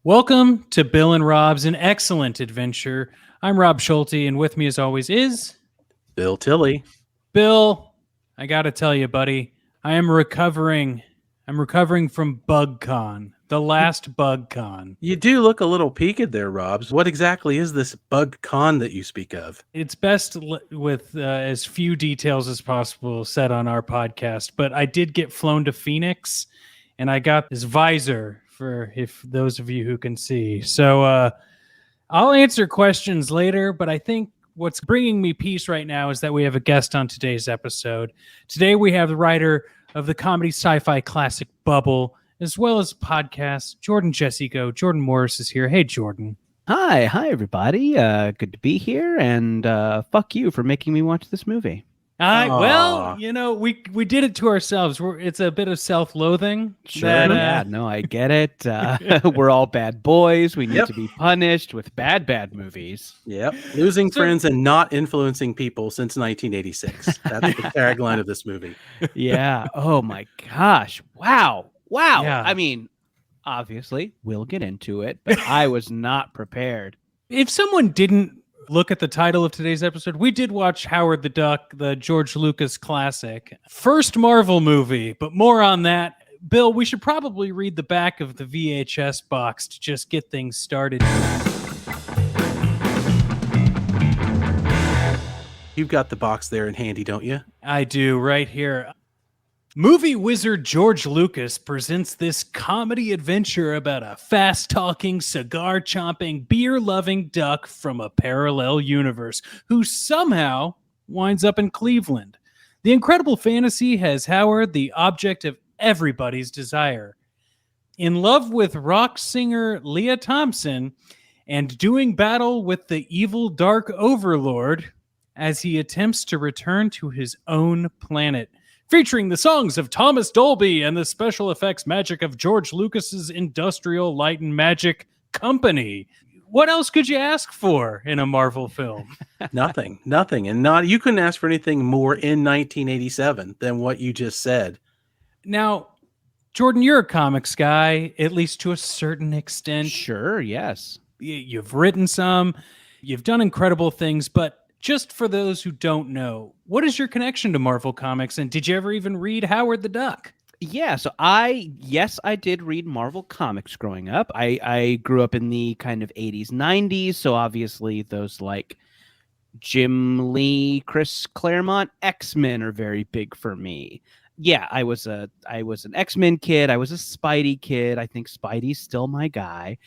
Welcome to Bill and Rob's An Excellent Adventure. I'm Rob Schulte, and with me as always is... Bill Tilley. Bill, I gotta tell you, buddy, I am recovering. I'm recovering from BugCon, the last BugCon. You do look a little peaked there, Robs. What exactly is this BugCon that you speak of? It's best with as few details as possible said on our podcast, but I did get flown to Phoenix, and I got this visor for if those of you who can see. So I'll answer questions later, but I think what's bringing me peace right now is that we have a guest on today's episode. Today we have the writer of the comedy sci-fi classic Bubble, as well as podcast, Jordan Jessico. Jordan Morris is here. Hey, Jordan. Hi everybody. Good to be here, and fuck you for making me watch this movie. Well, you know, we did it to ourselves. It's a bit of self-loathing. Sure. I get it. We're all bad boys. We need to be punished with bad movies. Yep. Losing friends and not influencing people since 1986. That's the tagline of this movie. Yeah. Oh my gosh. Wow. Yeah. I mean, obviously, we'll get into it, but I was not prepared. If someone didn't look at the title of today's episode, we did watch Howard the Duck, the George Lucas classic. First Marvel movie, but more on that. Bill, we should probably read the back of the VHS box to just get things started. You've got the box there in handy, don't you? I do, right here. Movie wizard George Lucas presents this comedy adventure about a fast-talking, cigar-chomping, beer-loving duck from a parallel universe who somehow winds up in Cleveland. The incredible fantasy has Howard the object of everybody's desire. In love with rock singer Leah Thompson and doing battle with the evil dark overlord as he attempts to return to his own planet. Featuring the songs of Thomas Dolby and the special effects magic of George Lucas's Industrial Light and Magic Company. What else could you ask for in a Marvel film? Nothing. And you couldn't ask for anything more in 1987 than what you just said. Now, Jordan, you're a comics guy, at least to a certain extent. Sure, yes. You've written some, you've done incredible things, but just for those who don't know, what is your connection to Marvel Comics, and did you ever even read Howard the Duck? Yeah, so I did read Marvel Comics growing up. I grew up in the kind of 80s, 90s, so obviously those like Jim Lee, Chris Claremont, X-Men are very big for me. Yeah, I was an X-Men kid. I was a Spidey kid. I think Spidey's still my guy.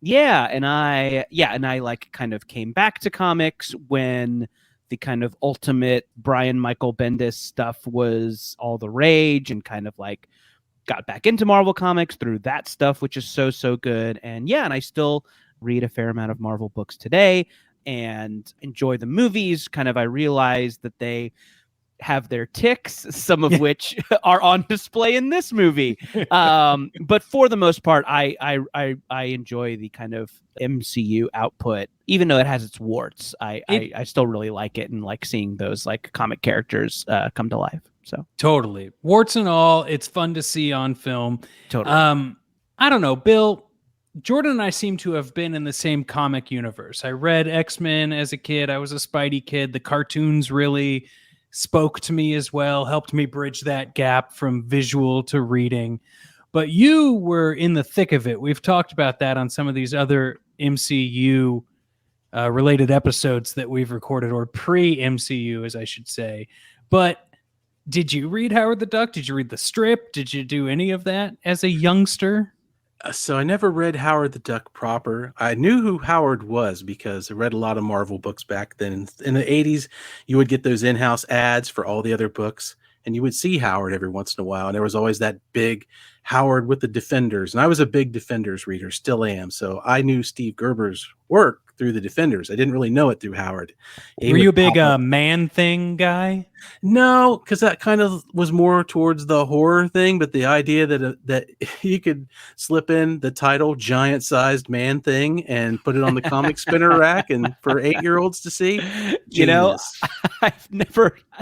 Yeah, and I like kind of came back to comics when the kind of ultimate Brian Michael Bendis stuff was all the rage, and kind of like got back into Marvel Comics through that stuff, which is so good. And yeah, and I still read a fair amount of Marvel books today and enjoy the movies. Kind of I realized that they have their ticks, some of which are on display in this movie. But for the most part, I enjoy the kind of MCU output, even though it has its warts. I still really like it, and like seeing those like comic characters come to life. So totally, warts and all, it's fun to see on film. Totally. I don't know, Bill. Jordan and I seem to have been in the same comic universe. I read X-Men as a kid. I was a Spidey kid. The cartoons really spoke to me as well, helped me bridge that gap from visual to reading. But you were in the thick of it. We've talked about that on some of these other MCU related episodes that we've recorded, or pre-MCU, as I should say. But did you read Howard the Duck? Did you read the strip? Did you do any of that as a youngster? So I never read Howard the Duck proper. I knew who Howard was because I read a lot of Marvel books back then. In the 80s, you would get those in-house ads for all the other books, and you would see Howard every once in a while. And there was always that big Howard with the Defenders. And I was a big Defenders reader, still am. So I knew Steve Gerber's work through the Defenders. I didn't really know it through Howard. He Were would you a big pop up. Man Thing guy? No, because that kind of was more towards the horror thing. But the idea that you could slip in the title "Giant-Sized Man Thing" and put it on the comic spinner rack and for 8-year-olds to see, You know, genius.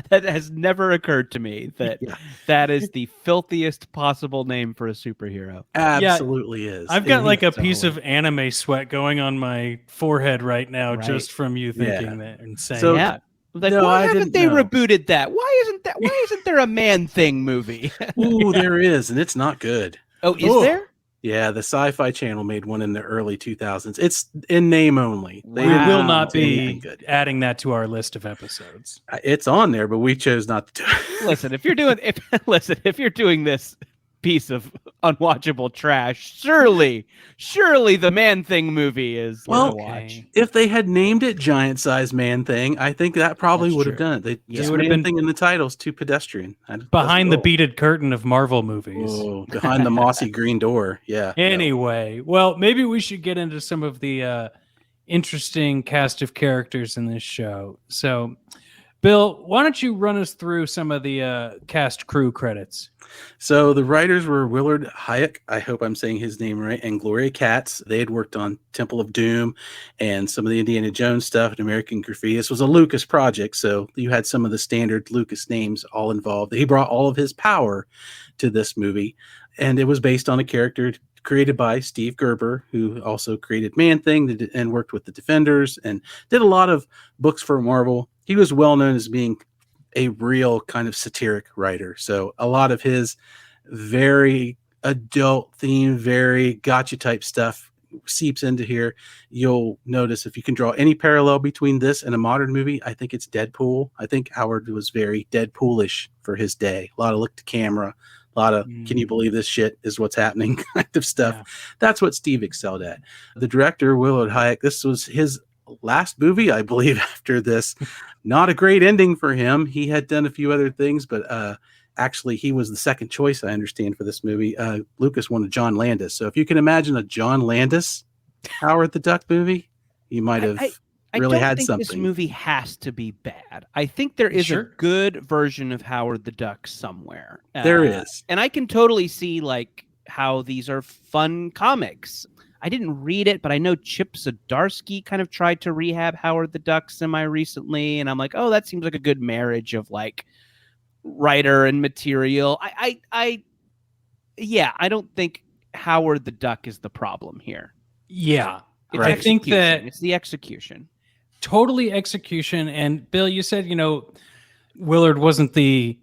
that has never occurred to me that Yeah. that is the filthiest possible name for a superhero. Absolutely is. I've got And like he- a piece of anime sweat going on my forehead right now Right. just from you thinking that and saying So- that. Yeah. Like, No, why I haven't didn't they know. rebooted that? Why isn't there a Man Thing movie? Ooh, there is, and it's not good. Oh, is Oh. there? Yeah, the Sci-Fi Channel made one in the early 2000s. It's in name only. They We didn't will Wow. not do anything be good. adding that to our list of episodes. It's on there, but we chose not to do it. Listen, if you're doing this piece of unwatchable trash, surely the Man Thing movie is Well, worth a watch. If they had named it Giant-Sized Man Thing, I think that probably That's would have true. done it. They Yeah. just It would have Man been Thing in the title's too pedestrian. behind the beaded curtain of Marvel movies. Oh, behind the mossy green door. Yeah. no. Anyway, well, maybe we should get into some of the interesting cast of characters in this show. So, Bill, why don't you run us through some of the cast crew credits? So the writers were Willard Hayek, I hope I'm saying his name right, and Gloria Katz. They had worked on Temple of Doom and some of the Indiana Jones stuff and American Graffiti. This was a Lucas project, so you had some of the standard Lucas names all involved. He brought all of his power to this movie, and it was based on a character created by Steve Gerber, who also created Man Thing and worked with the Defenders and did a lot of books for Marvel. He was well known as being a real kind of satiric writer. So a lot of his very adult theme, very gotcha type stuff seeps into here. You'll notice if you can draw any parallel between this and a modern movie, I think it's Deadpool. I think Howard was very Deadpoolish for his day. A lot of look to camera, a lot of can you believe this shit is what's happening kind of stuff. Yeah. That's what Steve excelled at. The director, Willard Hayek, this was his last movie, I believe, after this. Not a great ending for him. He had done a few other things, but actually he was the second choice, I understand, for this movie. Lucas wanted John Landis. So if you can imagine a John Landis Howard the Duck movie, you might have I really don't had think something. this movie has to be bad. I think there is Sure. a good version of Howard the Duck somewhere. There is. And I can totally see like how these are fun comics. I didn't read it, but I know Chip Zdarsky kind of tried to rehab Howard the Duck semi-recently, and I'm like, oh, that seems like a good marriage of like writer and material. I don't think Howard the Duck is the problem here. Yeah. It's I think execution. that It's the execution. totally execution. And Bill, you said, Willard wasn't the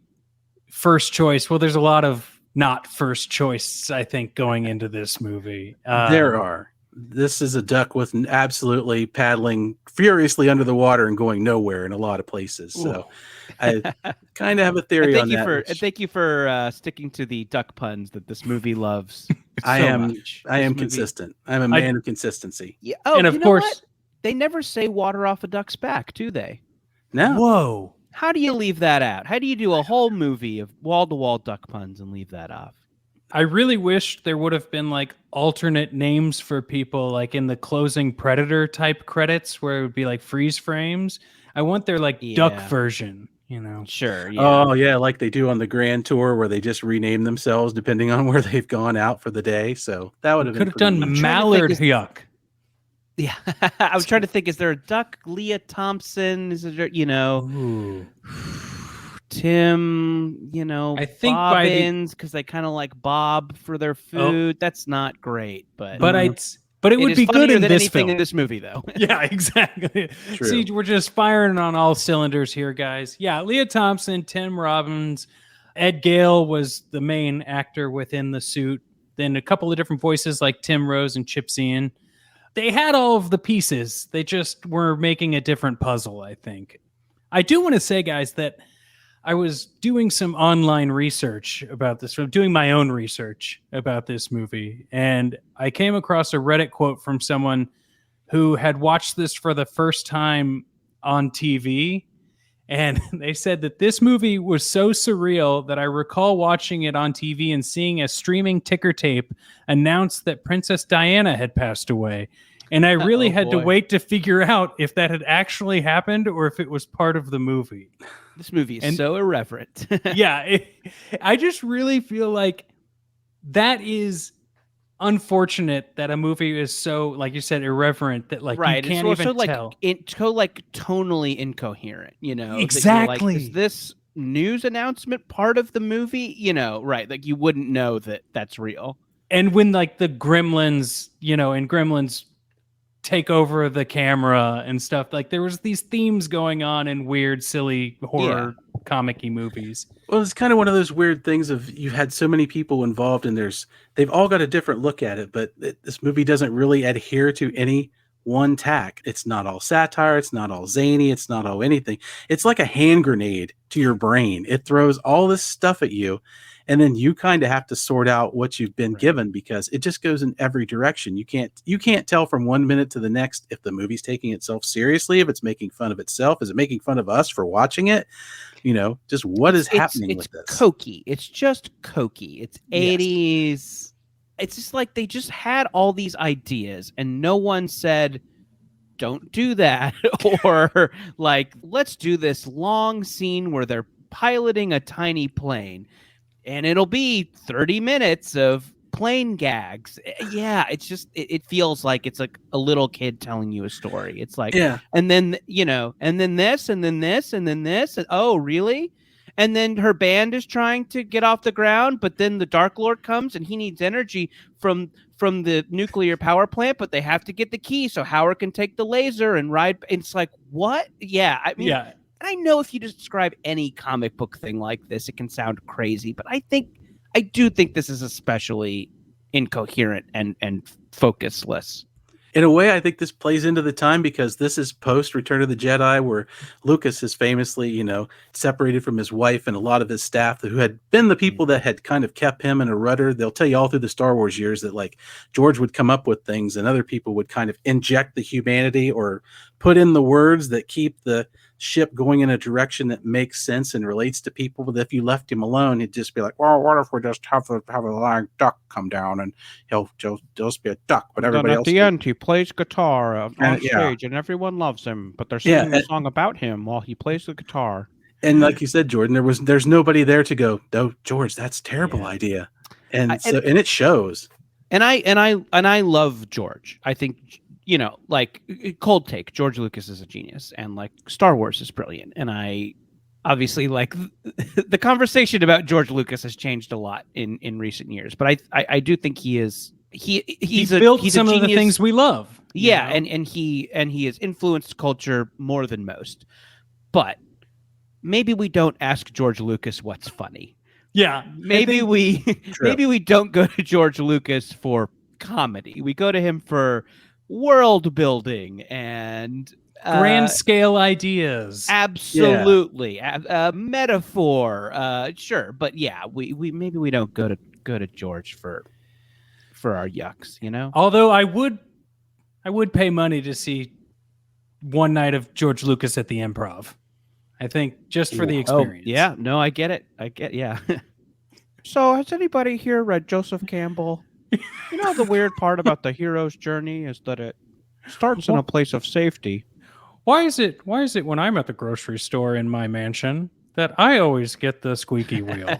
first choice. Well, there's a lot of not first choice, I think, going into this movie. There are. This is a duck with absolutely paddling furiously under the water and going nowhere in a lot of places. So I kind of have a theory on that. Thank you for sticking to the duck puns that this movie loves. I so am much. I This am movie- consistent. I'm a man of consistency. Yeah. Oh, And of you know course- what? They never say water off a duck's back, do they? No. Whoa. How do you leave that out? How do you do a whole movie of wall-to-wall duck puns and leave that off? I really wish there would have been like alternate names for people, like in the closing Predator type credits where it would be like freeze frames. I want their like duck Yeah. version, Sure. Yeah. Oh yeah, like they do on the Grand Tour where they just rename themselves depending on where they've gone out for the day. So that would have Could been have done pretty neat. Mallard is- Yuck. Yeah. I was trying to think, is there a duck? Leah Thompson? Is there, Ooh. Tim, I think by the- Bobbins, because they kind of like Bob for their food. That's not great, but But it would is be good funnier in than this anything film. in this movie, though. Yeah, exactly. True. See, we're just firing on all cylinders here, guys. Yeah, Leah Thompson, Tim Robbins, Ed Gale was the main actor within the suit. Then a couple of different voices like Tim Rose and Chip Zien. They had all of the pieces. They just were making a different puzzle, I think. I do want to say, guys, that I was doing some online research about this, doing my own research about this movie, and I came across a Reddit quote from someone who had watched this for the first time on TV, and they said that this movie was so surreal that I recall watching it on TV and seeing a streaming ticker tape announce that Princess Diana had passed away. And I really Oh, had to boy. wait to figure out if that had actually happened or if it was part of the movie. This movie is And- so irreverent. Yeah, I just really feel like that is unfortunate that a movie is so, like you said, irreverent that like right. you can't It's even also tell. like tonally incoherent, you know. that you're Exactly. like, is this news announcement part of the movie? You know, right. Like you wouldn't know that that's real. And when like the gremlins, you know, and gremlins take over the camera and stuff, like there was these themes going on in weird, silly horror comic-y movies. Well, it's kind of one of those weird things of you've had so many people involved and they've all got a different look at it, but this movie doesn't really adhere to any one tack. It's not all satire. It's not all zany. It's not all anything. It's like a hand grenade to your brain. It throws all this stuff at you, and then you kind of have to sort out what you've been given because it just goes in every direction. You can't tell from 1 minute to the next if the movie's taking itself seriously, if it's making fun of itself, is it making fun of us for watching it? You know, just what is happening with this? It's cokey. It's just cokey. It's Yes. 80s. It's just like they just had all these ideas and no one said, don't do that. Or like, let's do this long scene where they're piloting a tiny plane and it'll be 30 minutes of plane gags. Yeah, it's just it feels like it's like a little kid telling you a story. It's like, Yeah. and then, you know, and then this, and then this, and then this, and oh, really? And then her band is trying to get off the ground, but then the Dark Lord comes and he needs energy from the nuclear power plant, but they have to get the key so Howard can take the laser and ride. It's like, what? Yeah, I mean, Yeah. and I know if you describe any comic book thing like this, it can sound crazy, but I do think this is especially incoherent and focusless. In a way, I think this plays into the time because this is post Return of the Jedi, where Lucas is famously, you know, separated from his wife and a lot of his staff who had been the people that had kind of kept him in a rudder. They'll tell you all through the Star Wars years that like George would come up with things and other people would kind of inject the humanity or put in the words that keep the ship going in a direction that makes sense and relates to people. But if you left him alone, he'd just be like, well, what if we just have a lying duck come down and he'll just be a duck, but everybody else. end, he plays guitar on yeah. and everyone loves him, but they're singing a song about him while he plays the guitar. And like you said, Jordan, there's nobody there to go, no, George, that's a terrible idea. And and it shows. And I love George. I think, you know, like cold take, George Lucas is a genius and like Star Wars is brilliant. And I obviously like the conversation about George Lucas has changed a lot in recent years, but I do think he's built some a of the things we love. Yeah. And he has influenced culture more than most, but maybe we don't ask George Lucas what's funny. Yeah. Maybe we don't go to George Lucas for comedy. We go to him for world building and grand scale ideas. Absolutely. Metaphor. Sure. But yeah, we maybe we don't go to George for our yucks, you know? Although I would pay money to see one night of George Lucas at the Improv. I think just for the experience. Oh, yeah, no, I get it. Yeah. So has anybody here read Joseph Campbell? You know, the weird part about the hero's journey is that it starts in a place of safety. Why is it when I'm at the grocery store in my mansion that I always get the squeaky wheel?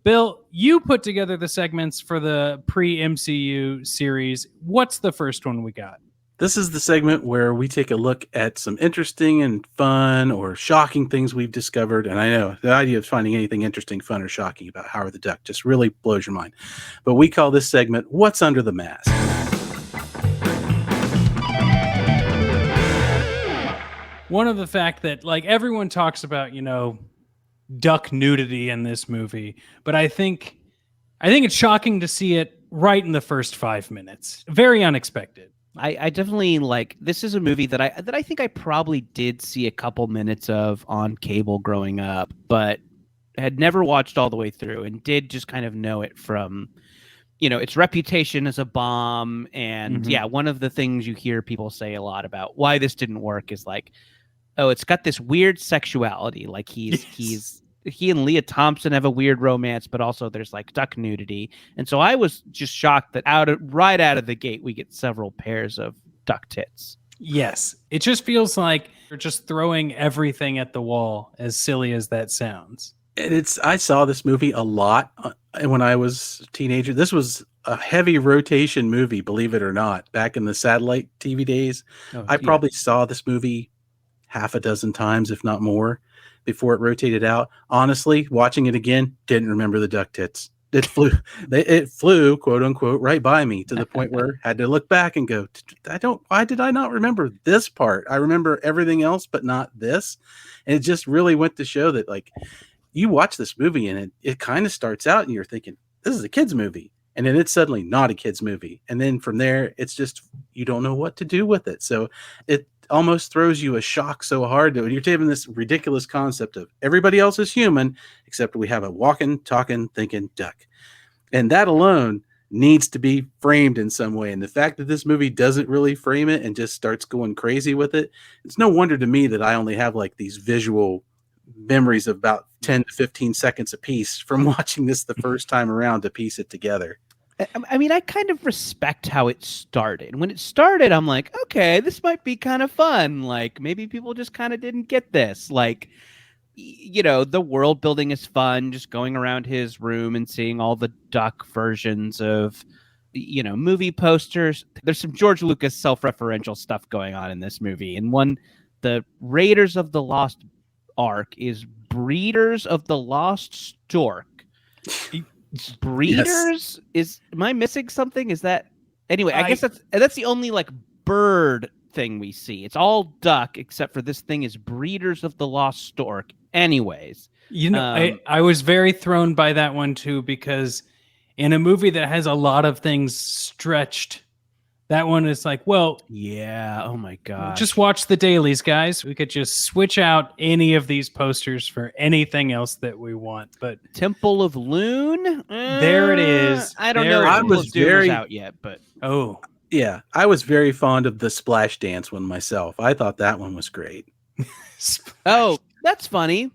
Bill, you put together the segments for the pre-MCU series. What's the first one we got? This is the segment where we take a look at some interesting and fun or shocking things we've discovered. And I know the idea of finding anything interesting, fun, or shocking about Howard the Duck just really blows your mind. But we call this segment, What's Under the Mask? One of the fact that like everyone talks about, you know, duck nudity in this movie, but I think it's shocking to see it right in the first 5 minutes. Very unexpected. I definitely like, this is a movie that I think I probably did see a couple minutes of on cable growing up, but had never watched all the way through and did just kind of know it from, you know, its reputation as a bomb. And yeah, one of the things you hear people say a lot about why this didn't work is like, oh, it's got this weird sexuality. Like he's he and Leah Thompson have a weird romance, but also there's like duck nudity. And so I was just shocked that right out of the gate, we get several pairs of duck tits. Yes. It just feels like you're just throwing everything at the wall, as silly as that sounds. And I saw this movie a lot when I was a teenager. This was a heavy rotation movie, believe it or not, back in the satellite TV days. I probably saw this movie half a dozen times, if not more, before it rotated out. Honestly, watching it again, didn't remember the duck tits. It flew, quote unquote, right by me to the point where I had to look back and go, why did I not remember this part? I remember everything else, but not this. And it just really went to show that, like, you watch this movie and it kind of starts out and you're thinking, this is a kid's movie. And then it's suddenly not a kid's movie. And then from there, it's just, you don't know what to do with it. So it almost throws you a shock so hard that you're taking this ridiculous concept of everybody else is human, except we have a walking, talking, thinking duck. And that alone needs to be framed in some way. And the fact that this movie doesn't really frame it and just starts going crazy with it, it's no wonder to me that I only have like these visual memories of about 10 to 15 seconds a piece from watching this the first time around to piece it together. I mean, I kind of respect how it started. When it started, I'm like, okay, this might be kind of fun. Like, maybe people just kind of didn't get this. Like, you know, the world building is fun, just going around his room and seeing all the duck versions of, you know, movie posters. There's some George Lucas self-referential stuff going on in this movie. And the Raiders of the Lost Ark is Breeders of the Lost Stork. Breeders? Am I missing something? Is that anyway? I guess that's the only like bird thing we see. It's all duck except for this thing is Breeders of the Lost Stork. Anyways, you know, I was very thrown by that one too, because in a movie that has a lot of things stretched, that one is like, well, yeah. Oh my god! Just watch the dailies, guys. We could just switch out any of these posters for anything else that we want. But Temple of Loon, there it is. I don't know. I was very out yet, but yeah, I was very fond of the Splash Dance one myself. I thought that one was great. Oh, that's funny.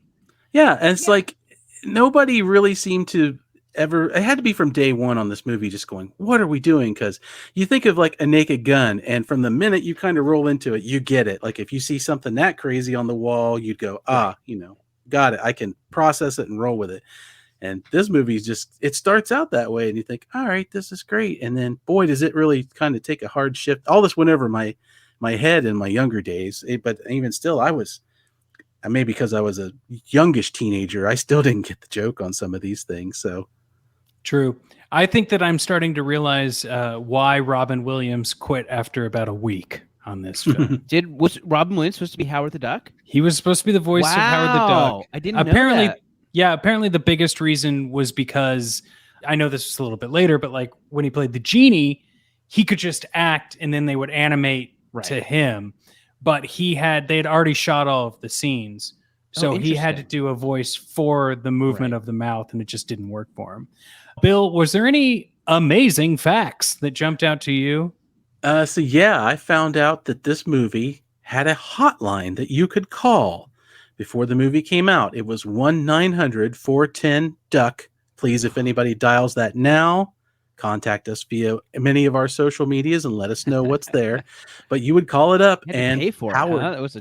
Yeah, and it's like nobody really seemed to ever. It had to be from day one on this movie, just going, "What are we doing?" Because you think of like a Naked Gun, and from the minute you kind of roll into it, you get it. Like if you see something that crazy on the wall, you'd go, you know, got it. I can process it and roll with it. And this movie it starts out that way, and you think, all right, this is great. And then, boy, does it really kind of take a hard shift. All this went over my head in my younger days, but even still, maybe because I was a youngish teenager, I still didn't get the joke on some of these things. So. True. I think that I'm starting to realize why Robin Williams quit after about a week on this film. Was Robin Williams supposed to be Howard the Duck? He was supposed to be the voice of Howard the Duck. I didn't know that. Yeah, apparently the biggest reason was because, I know this was a little bit later, but like when he played the genie, he could just act and then they would animate to him. But they had already shot all of the scenes. So he had to do a voice for the movement of the mouth, and it just didn't work for him. Bill, was there any amazing facts that jumped out to you? So yeah, I found out that this movie had a hotline that you could call before the movie came out. It was 1-900-410-DUCK. Please, if anybody dials that now, contact us via many of our social medias and let us know what's there. But you would call it up and pay for Howard, it, huh? It was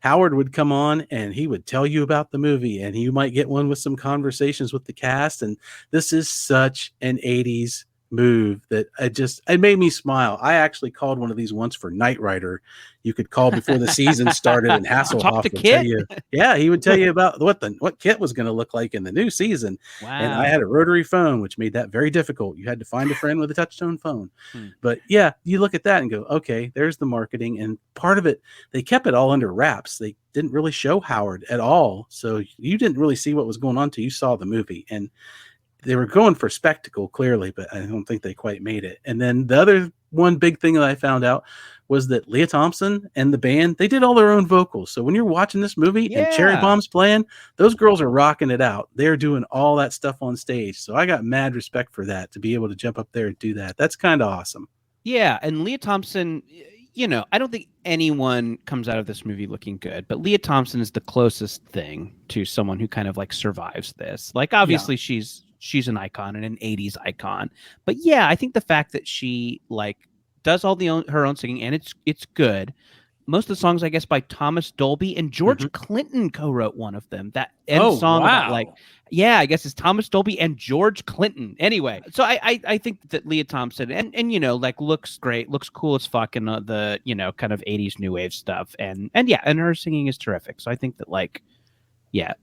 Howard would come on and he would tell you about the movie, and you might get one with some conversations with the cast. And this is such an 80s move that it made me smile. I actually called one of these once for Knight Rider. You could call before the season started, and Hasselhoff would tell you. Yeah, he would tell you about what Kit was going to look like in the new season. Wow. And I had a rotary phone, which made that very difficult. You had to find a friend with a touchtone phone. But yeah, you look at that and go, okay, there's the marketing. And part of it, they kept it all under wraps. They didn't really show Howard at all. So you didn't really see what was going on until you saw the movie. And they were going for spectacle, clearly, but I don't think they quite made it. And then the other one big thing that I found out was that Leah Thompson and the band, they did all their own vocals. So when you're watching this movie and Cherry Bomb's playing, those girls are rocking it out. They're doing all that stuff on stage. So I got mad respect for that, to be able to jump up there and do that. That's kind of awesome. Yeah, and Leah Thompson, I don't think anyone comes out of this movie looking good, but Leah Thompson is the closest thing to someone who kind of like survives this. Like, obviously she's an icon and an 80s icon, but yeah, I think the fact that she like does all her own singing, and it's good. Most of the songs, I guess, by Thomas Dolby, and George Clinton co-wrote one of them. That end song about like, yeah, I guess it's Thomas Dolby and George Clinton. Anyway, so I think that Leah Thompson and like looks great, looks cool as fuck in the kind of 80s new wave stuff, and her singing is terrific. So I think that like, yeah.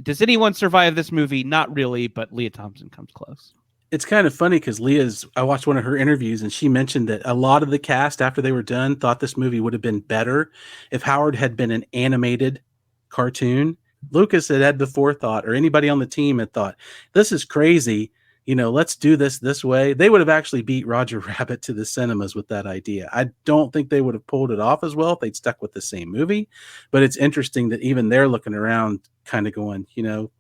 Does anyone survive this movie? Not really, but Leah Thompson comes close. It's kind of funny because I watched one of her interviews and she mentioned that a lot of the cast after they were done thought this movie would have been better if Howard had been an animated cartoon. Lucas had the forethought, or anybody on the team had thought, this is crazy. Let's do this way. They would have actually beat Roger Rabbit to the cinemas with that idea. I don't think they would have pulled it off as well if they'd stuck with the same movie, but it's interesting that even they're looking around kind of going,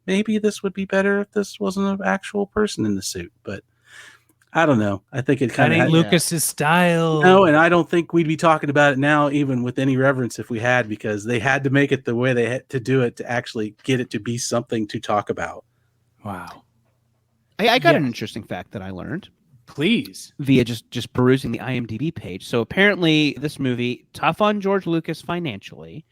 maybe this would be better if this wasn't an actual person in the suit, but I don't know. I think it kind of Lucas's style. No, and I don't think we'd be talking about it now, even with any reverence, if we had, because they had to make it the way they had to do it to actually get it to be something to talk about. Wow. I got an interesting fact that I learned. Please. Via just perusing the IMDb page. So apparently this movie, tough on George Lucas financially.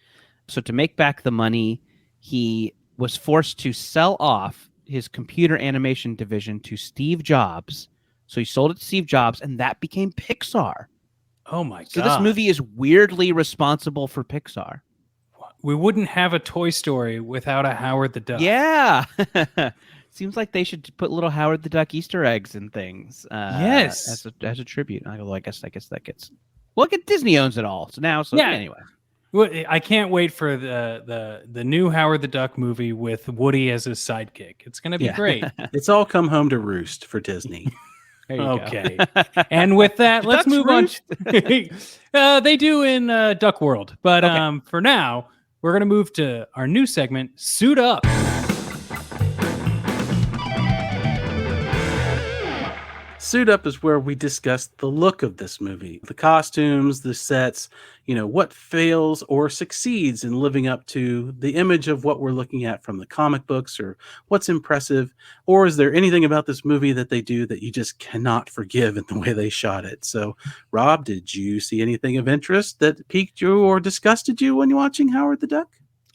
So to make back the money, he was forced to sell off his computer animation division to Steve Jobs. So he sold it to Steve Jobs, and that became Pixar. Oh my God. So this movie is weirdly responsible for Pixar. We wouldn't have a Toy Story without a Howard the Duck. Yeah. Seems like they should put little Howard the Duck Easter eggs and things. Yes. As a tribute. I guess that gets. Well, Disney owns it all. Anyway. Well, I can't wait for the new Howard the Duck movie with Woody as his sidekick. It's going to be great. It's all come home to roost for Disney. Okay. And with that, let's move on. They do in Duck World. But for now, we're going to move to our new segment, Suit Up. Suit Up is where we discuss the look of this movie, the costumes, the sets, what fails or succeeds in living up to the image of what we're looking at from the comic books, or what's impressive, or is there anything about this movie that they do that you just cannot forgive in the way they shot it? So, Rob, did you see anything of interest that piqued you or disgusted you when you're watching Howard the Duck?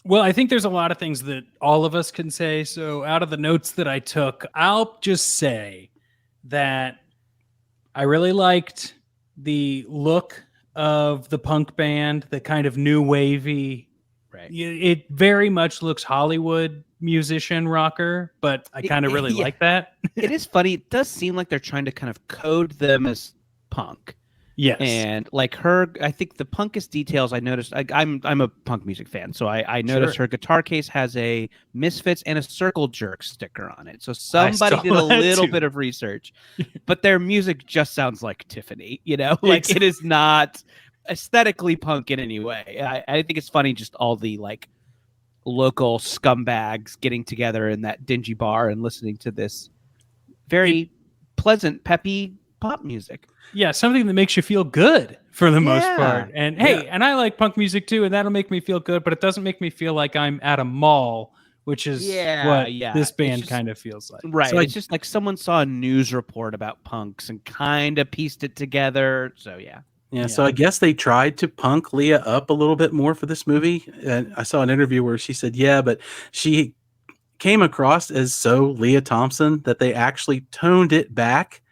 Well, I think there's a lot of things that all of us can say. So out of the notes that I took, I'll just say that I really liked the look of the punk band, the kind of new wavy. Right. It very much looks Hollywood musician rocker, but I kind of really like that. It is funny. It does seem like they're trying to kind of code them as punk. Yes. And like I think the punkest details I noticed, I'm a punk music fan, so I noticed her guitar case has a Misfits and a Circle Jerk sticker on it. So somebody did a little bit of research, but their music just sounds like Tiffany, like it is not aesthetically punk in any way. I think it's funny, just all the like local scumbags getting together in that dingy bar and listening to this very pleasant, peppy pop music. Yeah, something that makes you feel good for the most part. And and I like punk music too, and that'll make me feel good, but it doesn't make me feel like I'm at a mall, which is what this band kind of feels like. Right. So it's just like someone saw a news report about punks and kind of pieced it together. So Yeah, so I guess they tried to punk Leah up a little bit more for this movie. And I saw an interview where she said, but she came across as so Leah Thompson that they actually toned it back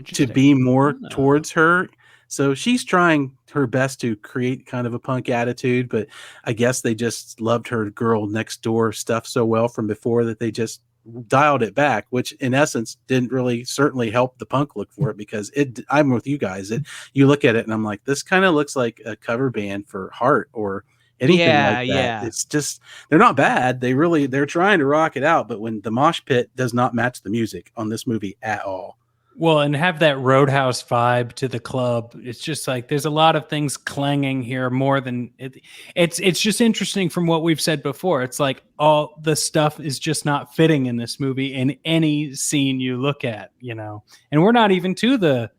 to be more towards her. So she's trying her best to create kind of a punk attitude, but I guess they just loved her girl next door stuff so well from before that they just dialed it back, which in essence didn't really certainly help the punk look for it, because I'm with you guys. You look at it and I'm like, this kind of looks like a cover band for Heart or anything like that. Yeah. It's just, they're not bad. They're trying to rock it out, but when the mosh pit does not match the music on this movie at all. Well, and have that Roadhouse vibe to the club. It's just like there's a lot of things clanging here more than it's just interesting from what we've said before. It's like all the stuff is just not fitting in this movie in any scene you look at, And we're not even to the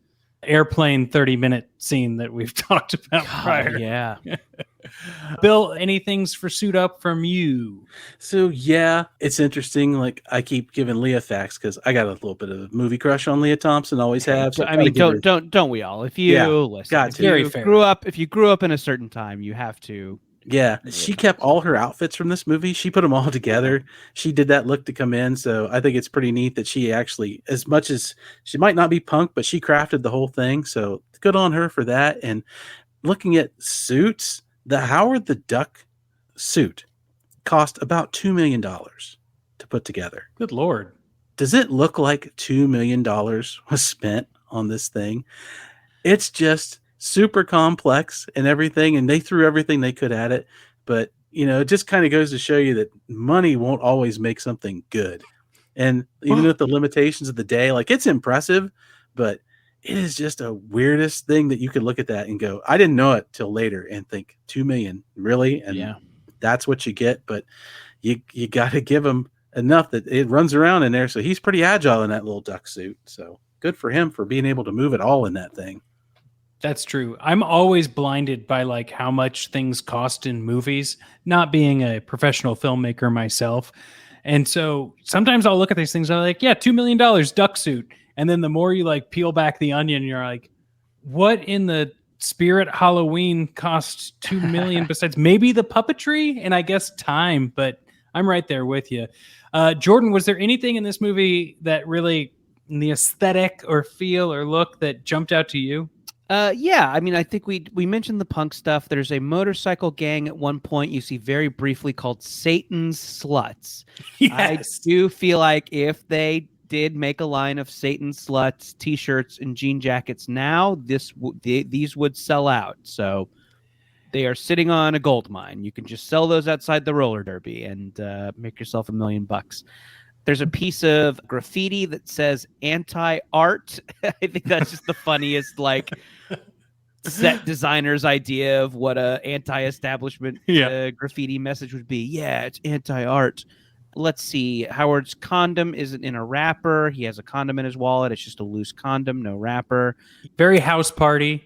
airplane 30-minute scene that we've talked about prior. Yeah. Bill, any things for Suit Up from you? So yeah, it's interesting. Like I keep giving Leah facts because I got a little bit of a movie crush on Leah Thompson, always have. So I mean, don't we all? If you Yeah, listen, got if to. Very you fair. grew up in a certain time, you have to. Yeah, she kept all her outfits from this movie. She put them all together. She did that look to come in. So I think it's pretty neat that she actually, as much as she might not be punk, but she crafted the whole thing. So good on her for that. And looking at suits, the Howard the Duck suit cost about $2 million to put together. Good Lord. Does it look like $2 million was spent on this thing? It's just super complex and everything, and they threw everything they could at it. But, it just kind of goes to show you that money won't always make something good. And even with the limitations of the day, like it's impressive, but it is just a weirdest thing that you could look at that and go, I didn't know it till later and think 2 million, really? And that's what you get. But you got to give him enough that it runs around in there. So he's pretty agile in that little duck suit. So good for him for being able to move it all in that thing. That's true. I'm always blinded by like how much things cost in movies, not being a professional filmmaker myself. And so sometimes I'll look at these things and I'm like, yeah, $2 million duck suit. And then the more you like peel back the onion, you're like, what in the spirit Halloween costs $2 million besides maybe the puppetry and I guess time, but I'm right there with you. Jordan, was there anything in this movie that really in the aesthetic or feel or look that jumped out to you? Yeah, I mean, I think we mentioned the punk stuff. There's a motorcycle gang at one point you see very briefly called Satan's Sluts. Yes. I do feel like if they did make a line of Satan's Sluts t-shirts and jean jackets now, these would sell out. So they are sitting on a gold mine. You can just sell those outside the roller derby and make yourself $1 million. There's a piece of graffiti that says anti-art. I think that's just the funniest, like, set designer's idea of what a anti-establishment graffiti message would be. Yeah, it's anti-art. Let's see. Howard's condom isn't in a wrapper. He has a condom in his wallet. It's just a loose condom, no wrapper. Very house party.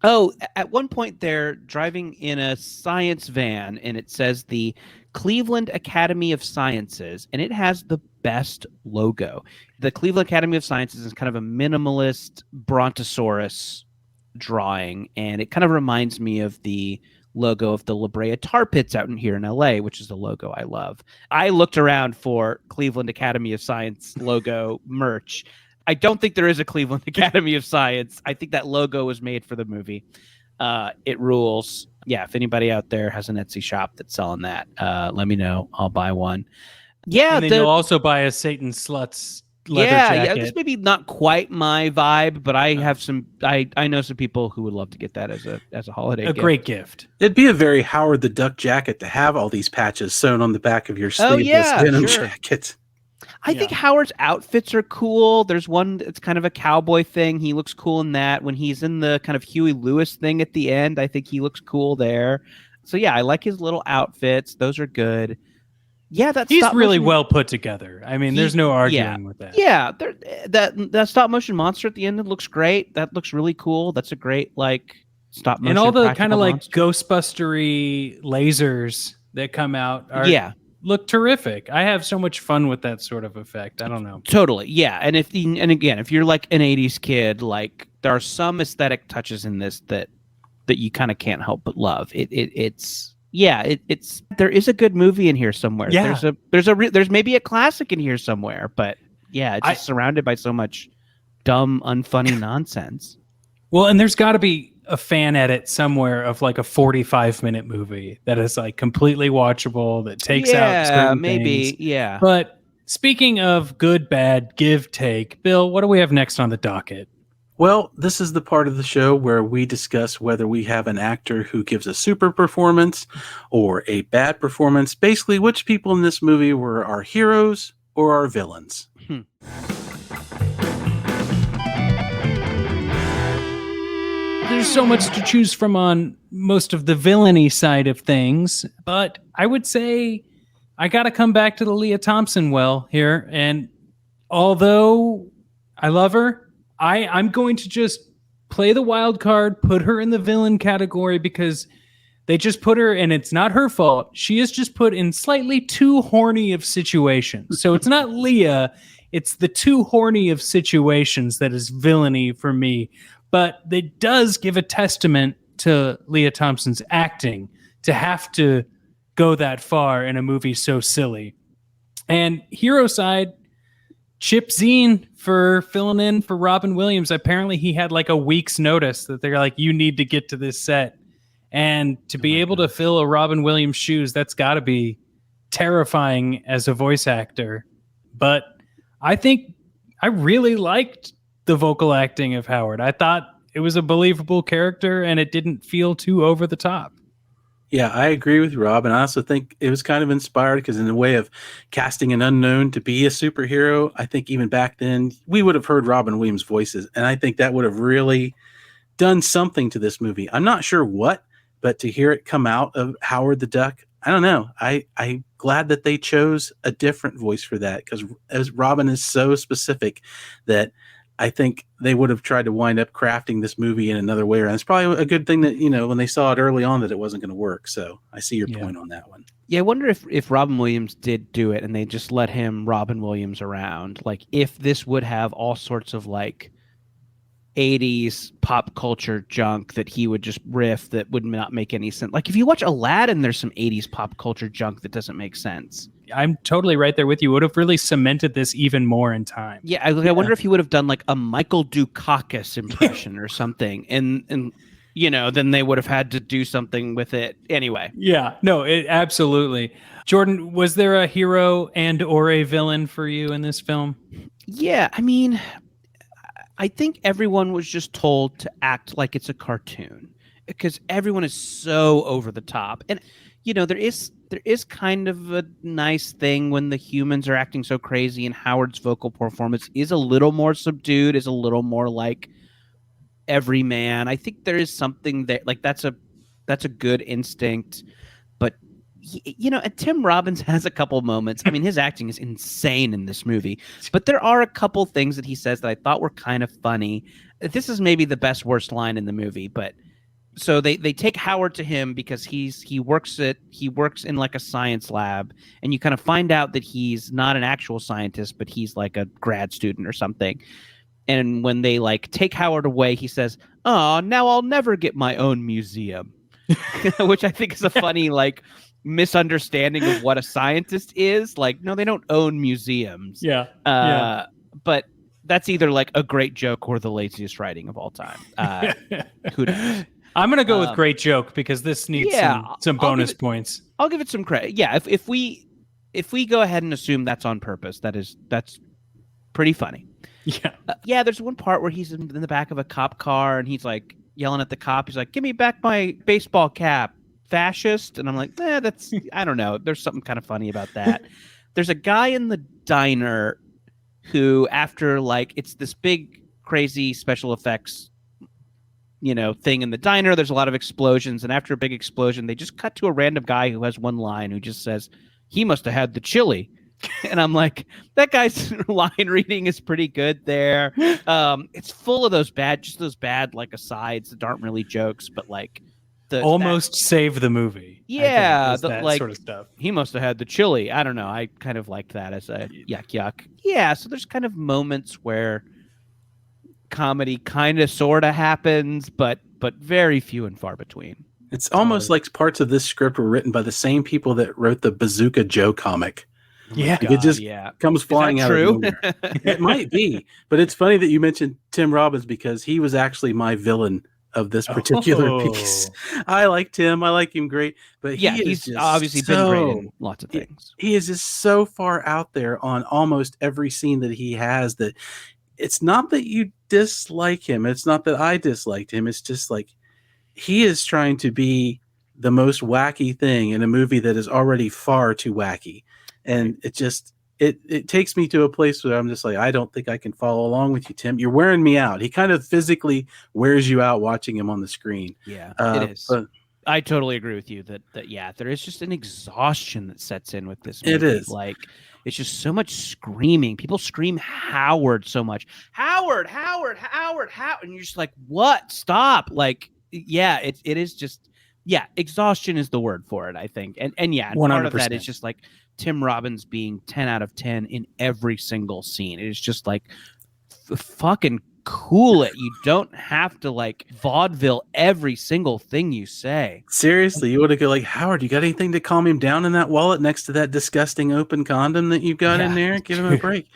Oh, at one point they're driving in a science van, and it says the Cleveland Academy of Sciences, and it has the best logo. The Cleveland Academy of Sciences is kind of a minimalist brontosaurus drawing, and it kind of reminds me of the logo of the La Brea Tar Pits out in here in LA, which is the logo I love. I looked around for Cleveland Academy of Science logo merch. I don't think there is a Cleveland Academy of Science. I think that logo was made for the movie. It rules. Yeah, if anybody out there has an Etsy shop that's selling that, let me know. I'll buy one. Yeah, and then you'll also buy a Satan Sluts leather jacket. Yeah, this may be not quite my vibe, but I have some. I know some people who would love to get that as a holiday gift. Great gift. It'd be a very Howard the Duck jacket to have all these patches sewn on the back of your sleeveless denim jacket. I think Howard's outfits are cool. There's one that's kind of a cowboy thing. He looks cool in that. When he's in the kind of Huey Lewis thing at the end, I think he looks cool there. So yeah, I like his little outfits. Those are good. Yeah, he's really well put together. I mean, there's no arguing with that. Yeah, that stop motion monster at the end, it looks great. That looks really cool. That's a great stop motion. And all the kind of Ghostbustery lasers that come out look terrific. I have so much fun with that sort of effect. I don't know. Totally. Yeah. And if you're like an 80s kid, like there are some aesthetic touches in this that you kind of can't help but love. It's there is a good movie in here somewhere. Yeah. There's maybe a classic in here somewhere, but yeah, it's just surrounded by so much dumb, unfunny nonsense. Well, and there's got to be a fan edit somewhere of like a 45-minute movie that is like completely watchable, that takes out certain things. Yeah. But speaking of good, bad, give, take, Bill, what do we have next on the docket? Well, this is the part of the show where we discuss whether we have an actor who gives a super performance or a bad performance. Basically, which people in this movie were our heroes or our villains. There's so much to choose from on most of the villainy side of things, but I would say I got to come back to the Leah Thompson well here. And although I love her, I'm going to just play the wild card, put her in the villain category because they just put her, and it's not her fault. She is just put in slightly too horny of situations. So it's not Leah, it's the too horny of situations that is villainy for me. But it does give a testament to Leah Thompson's acting to have to go that far in a movie so silly. And hero side, Chip Zine for filling in for Robin Williams. Apparently, he had like a week's notice that they're like, you need to get to this set. And to be able to fill a Robin Williams shoes, that's got to be terrifying as a voice actor. But I think I really liked the vocal acting of Howard. I thought it was a believable character and it didn't feel too over the top. Yeah, I agree with Rob, and I also think it was kind of inspired because in the way of casting an unknown to be a superhero, I think even back then we would have heard Robin Williams' voices, and I think that would have really done something to this movie. I'm not sure what, but to hear it come out of Howard the Duck, I don't know. I'm glad that they chose a different voice for that because as Robin is so specific that I think they would have tried to wind up crafting this movie in another way. And it's probably a good thing that, when they saw it early on that it wasn't going to work. So I see your point on that one. Yeah, I wonder if Robin Williams did do it and they just let him Robin Williams around. Like if this would have all sorts of like 80s pop culture junk that he would just riff that would not make any sense. Like if you watch Aladdin, there's some 80s pop culture junk that doesn't make sense. I'm totally right there with you. Would have really cemented this even more in time. Yeah, I wonder if he would have done like a Michael Dukakis impression or something, and then they would have had to do something with it anyway. Yeah, no, absolutely. Jordan, was there a hero and or a villain for you in this film? Yeah, I mean, I think everyone was just told to act like it's a cartoon because everyone is so over the top, and there is kind of a nice thing when the humans are acting so crazy and Howard's vocal performance is a little more subdued, is a little more like everyman. I think there is something there, like that's a good instinct. But and Tim Robbins has a couple moments. I mean, his acting is insane in this movie, but there are a couple things that he says that I thought were kind of funny. This is maybe the worst line in the movie, but so they take Howard to him because he works in like a science lab, and you kind of find out that he's not an actual scientist, but he's like a grad student or something. And when they like take Howard away, he says, "Oh, now I'll never get my own museum," which I think is a funny like misunderstanding of what a scientist is. Like, no, they don't own museums. Yeah. But that's either like a great joke or the laziest writing of all time. Who knows? I'm going to go with great joke because this needs some bonus points. I'll give it some credit. Yeah, if we go ahead and assume that's on purpose, that's pretty funny. Yeah. There's one part where he's in the back of a cop car and he's like yelling at the cop. He's like, "Give me back my baseball cap, fascist." And I'm like, that's I don't know. There's something kind of funny about that. There's a guy in the diner who, after like it's this big crazy special effects thing in the diner, there's a lot of explosions, and after a big explosion they just cut to a random guy who has one line who just says, "He must have had the chili." And I'm like, that guy's line reading is pretty good there. It's full of those bad like asides that aren't really jokes, but like save the movie. Yeah, that like, sort of stuff. He must have had the chili. I don't know. I kind of liked that as a yuck. Yeah, so there's kind of moments where comedy kind of sort of happens, but very few and far between. It's almost like parts of this script were written by the same people that wrote the Bazooka Joe comic. Yeah, it just comes flying out true? of nowhere. It might be, but it's funny that you mentioned Tim Robbins because he was actually my villain of this particular piece. I like Tim. I like him great, but he's obviously been great in lots of things. He is just so far out there on almost every scene that he has that it's not that you dislike him. It's not that I disliked him. It's just like he is trying to be the most wacky thing in a movie that is already far too wacky. And it just, it takes me to a place where I'm just like, I don't think I can follow along with you, Tim. You're wearing me out. He kind of physically wears you out watching him on the screen. Yeah, it is. I totally agree with you that yeah, there is just an exhaustion that sets in with this movie. It is. Like, it's just so much screaming. People scream Howard so much. Howard, Howard, Howard, Howard. And you're just like, what? Stop. Like, yeah, it is just, yeah, exhaustion is the word for it, I think. And yeah, and part of that is 100%. just like Tim Robbins being 10 out of 10 in every single scene. It is just like fucking cool it. You don't have to like vaudeville every single thing you say. Seriously, you would have go like, Howard, you got anything to calm him down in that wallet next to that disgusting open condom that you've got in Yeah. there? Give him a break.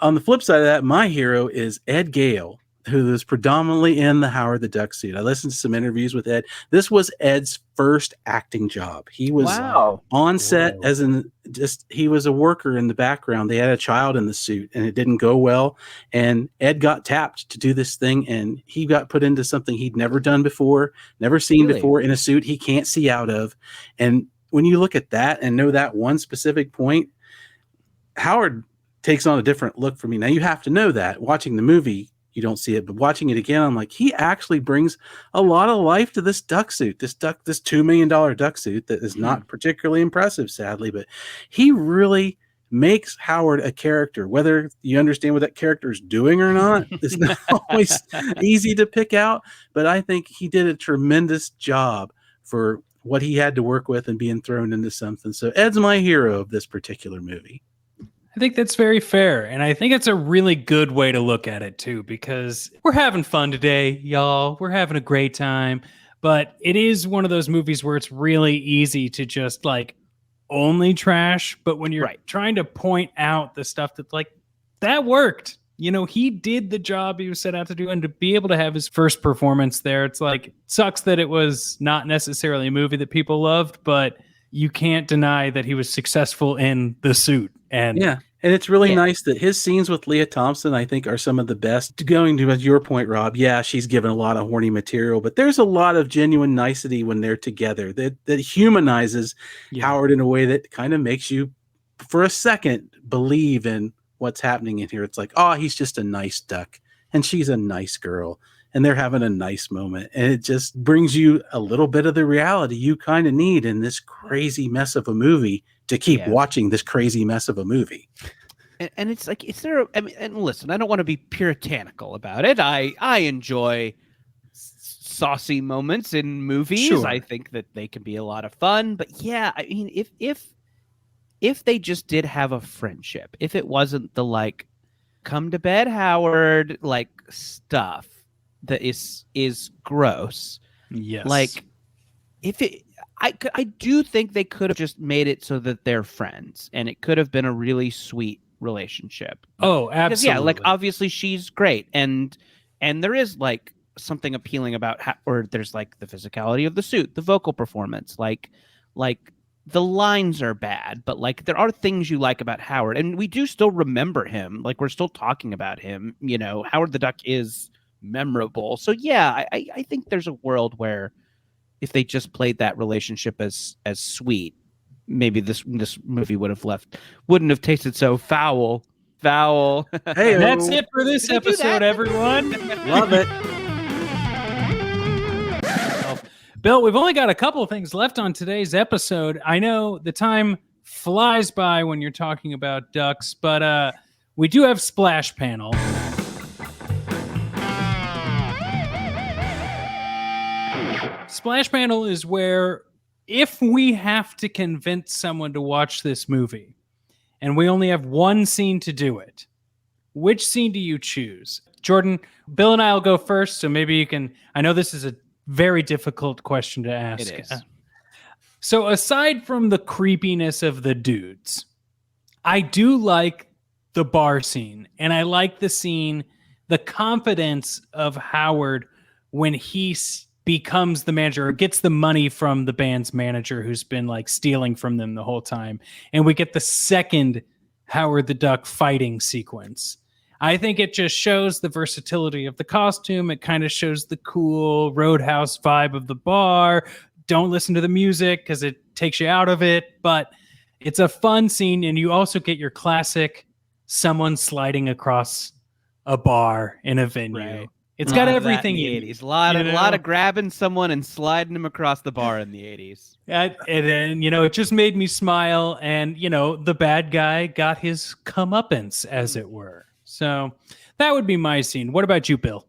On the flip side of that, my hero is Ed Gale, who is predominantly in the Howard the Duck suit. I listened to some interviews with Ed. This was Ed's first acting job. He was Wow. on set Whoa. he was a worker in the background. They had a child in the suit and it didn't go well. And Ed got tapped to do this thing and he got put into something he'd never done before, never seen Really? before, in a suit he can't see out of. And when you look at that and know that one specific point, Howard takes on a different look for me. Now you have to know that watching the movie, you don't see it, but watching it again, I'm like, he actually brings a lot of life to this duck suit, this $2 million duck suit that is not particularly impressive, sadly, but he really makes Howard a character. Whether you understand what that character is doing or not, it's not always easy to pick out, but I think he did a tremendous job for what he had to work with and being thrown into something. So Ed's my hero of this particular movie. I think that's very fair. And I think it's a really good way to look at it, too, because we're having fun today, y'all. We're having a great time. But it is one of those movies where it's really easy to just like only trash. But when you're trying to point out the stuff that like that worked, you know, he did the job he was set out to do. And to be able to have his first performance there, it's like, it sucks that it was not necessarily a movie that people loved, but you can't deny that he was successful in the suit. And yeah. And it's really nice that his scenes with Leah Thompson, I think, are some of the best. Going to your point, Rob, yeah, she's given a lot of horny material, but there's a lot of genuine nicety when they're together that humanizes Howard in a way that kind of makes you, for a second, believe in what's happening in here. It's like, oh, he's just a nice duck, and she's a nice girl, and they're having a nice moment. And it just brings you a little bit of the reality you kind of need in this crazy mess of a movie to keep watching this crazy mess of a movie. And it's like, is there, I mean, and listen, I don't want to be puritanical about it. I enjoy saucy moments in movies. Sure. I think that they can be a lot of fun, but yeah, I mean, if they just did have a friendship, if it wasn't the like, come to bed, Howard, like stuff that is gross. Yes. Like if it, I do think they could have just made it so that they're friends, and it could have been a really sweet relationship. Oh, absolutely. Because, yeah, like obviously she's great, and there is like something appealing about or there's like the physicality of the suit, the vocal performance, like the lines are bad, but like there are things you like about Howard, and we do still remember him. Like we're still talking about him. You know, Howard the Duck is memorable. So yeah, I think there's a world where if they just played that relationship as sweet, maybe this movie wouldn't have tasted so foul. Hey, and that's it for this episode, everyone. Love it. Bill, we've only got a couple of things left on today's episode. I know the time flies by when you're talking about ducks, but we do have Splash Panel. Splash Panel is where if we have to convince someone to watch this movie and we only have one scene to do it, which scene do you choose? Jordan, Bill and I will go first, so maybe you can... I know this is a very difficult question to ask. It is. So aside from the creepiness of the dudes, I do like the bar scene, and I like the scene, the confidence of Howard when he becomes the manager or gets the money from the band's manager who's been like stealing from them the whole time. And we get the second Howard the Duck fighting sequence. I think it just shows the versatility of the costume. It kind of shows the cool Roadhouse vibe of the bar. Don't listen to the music because it takes you out of it, but it's a fun scene. And you also get your classic someone sliding across a bar in a venue. Right. It's got Lot of that everything in the you 80s. need. A lot of grabbing someone and sliding them across the bar in the 80s. And it just made me smile. And, the bad guy got his comeuppance, as it were. So that would be my scene. What about you, Bill?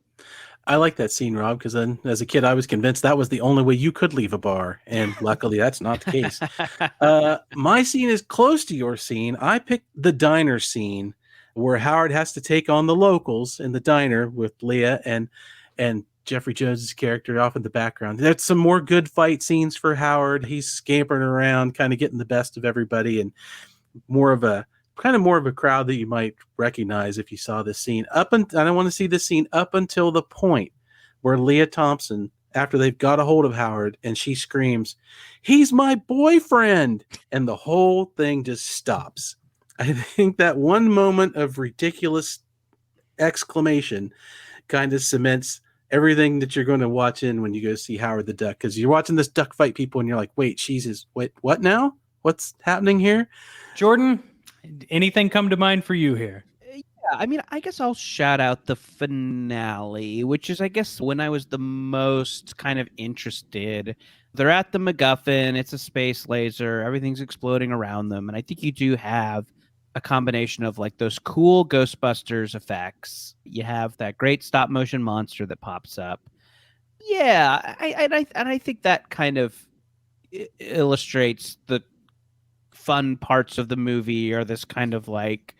I like that scene, Rob, because then as a kid, I was convinced that was the only way you could leave a bar. And luckily, that's not the case. My scene is close to your scene. I picked the diner scene where Howard has to take on the locals in the diner with Leah and Jeffrey Jones's character off in the background. There's some more good fight scenes for Howard. He's scampering around, kind of getting the best of everybody, and more of a crowd that you might recognize if you saw this scene. I don't want to see this scene up until the point where Leah Thompson, after they've got a hold of Howard, and she screams, "He's my boyfriend!" And the whole thing just stops. I think that one moment of ridiculous exclamation kind of cements everything that you're going to watch in when you go see Howard the Duck, because you're watching this duck fight people and you're like, wait, what now? What's happening here? Jordan, anything come to mind for you here? Yeah, I mean, I guess I'll shout out the finale, which is, I guess, when I was the most kind of interested. They're at the MacGuffin, it's a space laser, everything's exploding around them, and I think you do have a combination of like those cool Ghostbusters effects. You have that great stop motion monster that pops up. Yeah, I think that kind of illustrates the fun parts of the movie, or this kind of like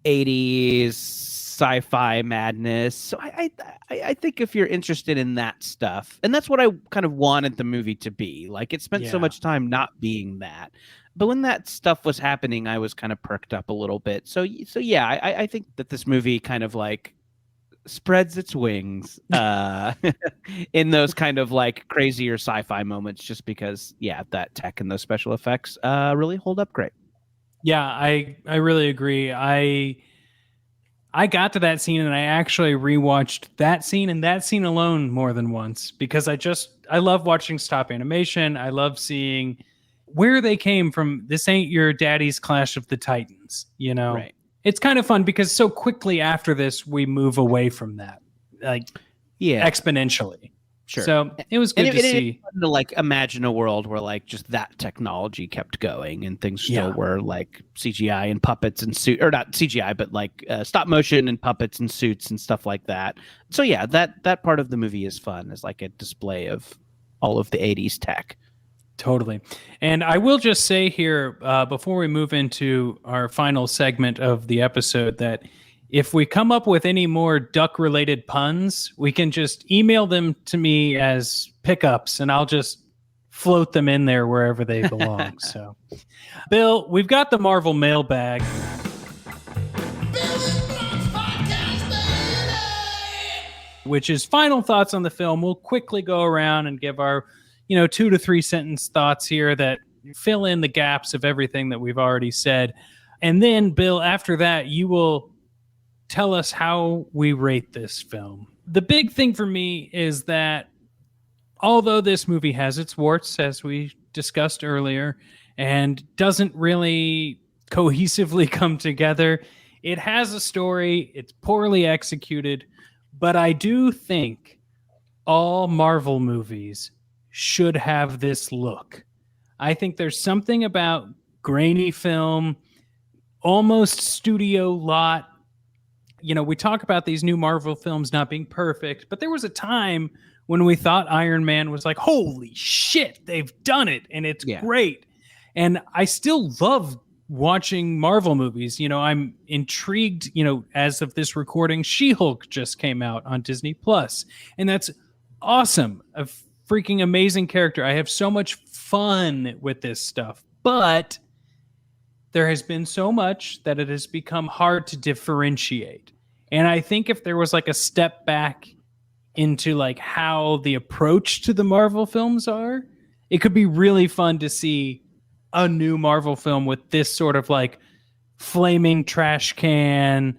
80s sci-fi madness. So I think if you're interested in that stuff, and that's what I kind of wanted the movie to be. Like, it spent so much time not being that. But when that stuff was happening, I was kind of perked up a little bit. So yeah, I think that this movie kind of like spreads its wings in those kind of like crazier sci-fi moments, just because, yeah, that tech and those special effects really hold up great. Yeah, I really agree. I got to that scene and I actually rewatched that scene and that scene alone more than once, because I love watching stop animation. I love seeing where they came from. This ain't your daddy's Clash of the Titans, Right. It's kind of fun because so quickly after this, we move away from that, like, exponentially. Sure. So it was good to see. To like imagine a world where like just that technology kept going and things still were like CGI and puppets and suit, or not CGI, but like stop motion and puppets and suits and stuff like that. So yeah, that part of the movie is fun, as like a display of all of the 80s tech. Totally. And I will just say here, before we move into our final segment of the episode, that if we come up with any more duck-related puns, we can just email them to me as pickups, and I'll just float them in there wherever they belong. So, Bill, we've got the Marvel mailbag. Which is final thoughts on the film. We'll quickly go around and give our 2 to 3 sentence thoughts here that fill in the gaps of everything that we've already said. And then, Bill, after that, you will tell us how we rate this film. The big thing for me is that although this movie has its warts, as we discussed earlier, and doesn't really cohesively come together, it has a story, it's poorly executed, but I do think all Marvel movies should have this look. I think there's something about grainy film, almost studio lot. We talk about these new Marvel films not being perfect, but there was a time when we thought Iron Man was like, holy shit, they've done it, and it's great. And I still love watching Marvel movies. I'm intrigued, as of this recording, She-Hulk just came out on Disney Plus, and that's awesome. A freaking amazing character. I have so much fun with this stuff, but there has been so much that it has become hard to differentiate. And I think if there was like a step back into like how the approach to the Marvel films are, it could be really fun to see a new Marvel film with this sort of like flaming trash can,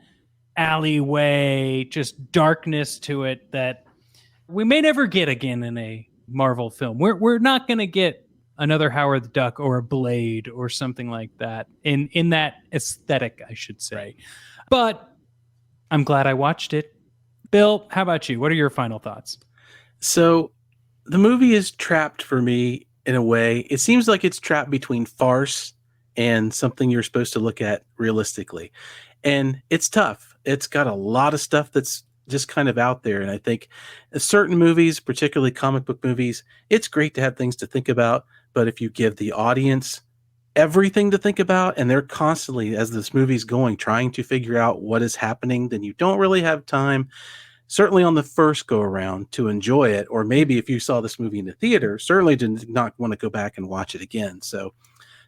alleyway, just darkness to it that we may never get again in a Marvel film. We're not going to get another Howard the Duck or a Blade or something like that in that aesthetic, I should say. Right. But I'm glad I watched it. Bill, how about you? What are your final thoughts? So the movie is trapped for me in a way. It seems like it's trapped between farce and something you're supposed to look at realistically. And it's tough. It's got a lot of stuff that's just kind of out there. And I think certain movies, particularly comic book movies, it's great to have things to think about. But if you give the audience everything to think about and they're constantly, as this movie's going, trying to figure out what is happening, then you don't really have time, certainly on the first go around, to enjoy it. Or maybe if you saw this movie in the theater, certainly did not want to go back and watch it again. So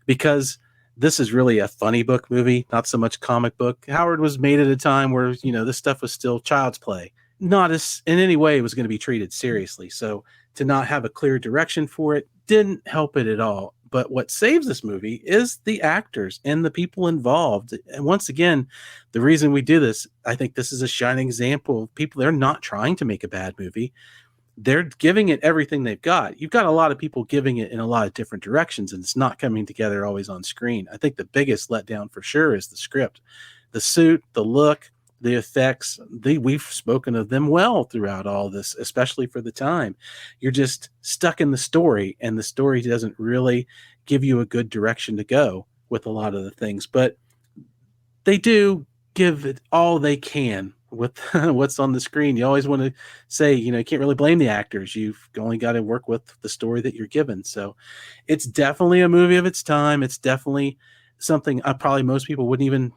because this is really a funny book movie, not so much comic book. Howard was made at a time where, this stuff was still child's play. Not as in any way it was going to be treated seriously. So to not have a clear direction for it didn't help it at all. But what saves this movie is the actors and the people involved. And once again, the reason we do this, I think this is a shining example of people. They're not trying to make a bad movie. They're giving it everything they've got. You've got a lot of people giving it in a lot of different directions, and it's not coming together always on screen. I think the biggest letdown for sure is the script, the suit, the look, the effects. We've spoken of them well throughout all this, especially for the time. You're just stuck in the story, and the story doesn't really give you a good direction to go with a lot of the things. But they do give it all they can with what's on the screen. You always want to say, you can't really blame the actors. You've only got to work with the story that you're given. So it's definitely a movie of its time. It's definitely something probably most people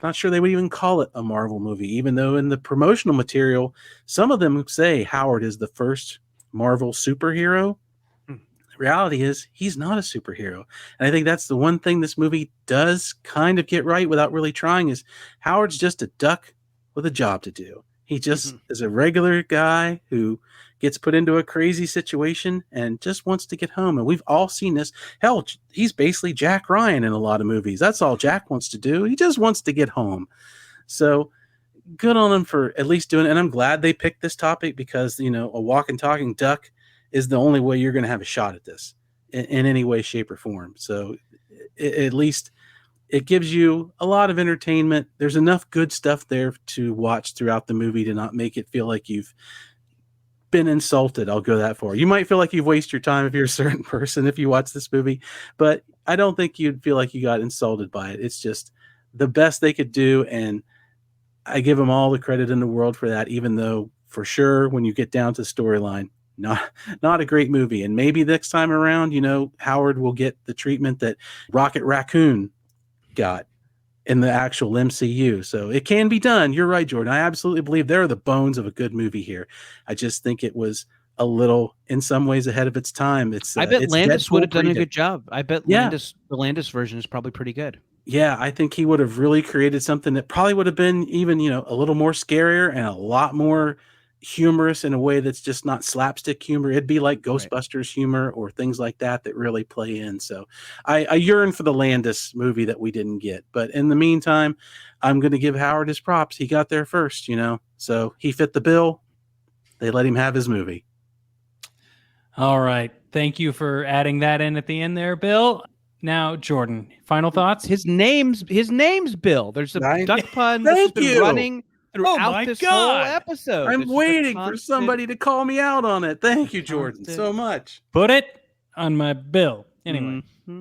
not sure they would even call it a Marvel movie, even though in the promotional material, some of them say Howard is the first Marvel superhero. The reality is he's not a superhero. And I think that's the one thing this movie does kind of get right without really trying, is Howard's just a duck with a job to do. He just is a regular guy who gets put into a crazy situation and just wants to get home. And we've all seen this. Hell, he's basically Jack Ryan in a lot of movies. That's all Jack wants to do. He just wants to get home. So good on him for at least doing it. And I'm glad they picked this topic because, a walking, talking duck is the only way you're going to have a shot at this in any way, shape, or form. So at least it gives you a lot of entertainment. There's enough good stuff there to watch throughout the movie to not make it feel like you've been insulted. I'll go that far. You might feel like you've wasted your time if you're a certain person if you watch this movie, but I don't think you'd feel like you got insulted by it. It's just the best they could do, and I give them all the credit in the world for that, even though for sure when you get down to storyline, not a great movie. And maybe next time around, Howard will get the treatment that Rocket Raccoon got in the actual MCU. So it can be done. You're right, Jordan. I absolutely believe there are the bones of a good movie here. I just think it was a little, in some ways, ahead of its time. I bet Landis would have done a good job. I bet Yeah. the Landis version is probably pretty good. Yeah, I think he would have really created something that probably would have been even, a little more scarier and a lot more humorous in a way that's just not slapstick humor. It'd be like Ghostbusters humor or things like that really play in. So I yearn for the Landis movie that we didn't get. But in the meantime, I'm going to give Howard his props. He got there first, so he fit the bill. They let him have his movie. All right. Thank you for adding that in at the end there, Bill. Now, Jordan, final thoughts? His name's Bill. There's a duck pun that's been running throughout this whole episode. I'm waiting for somebody to call me out on it. Thank you, Jordan, so much. Put it on my bill. Anyway. Mm-hmm.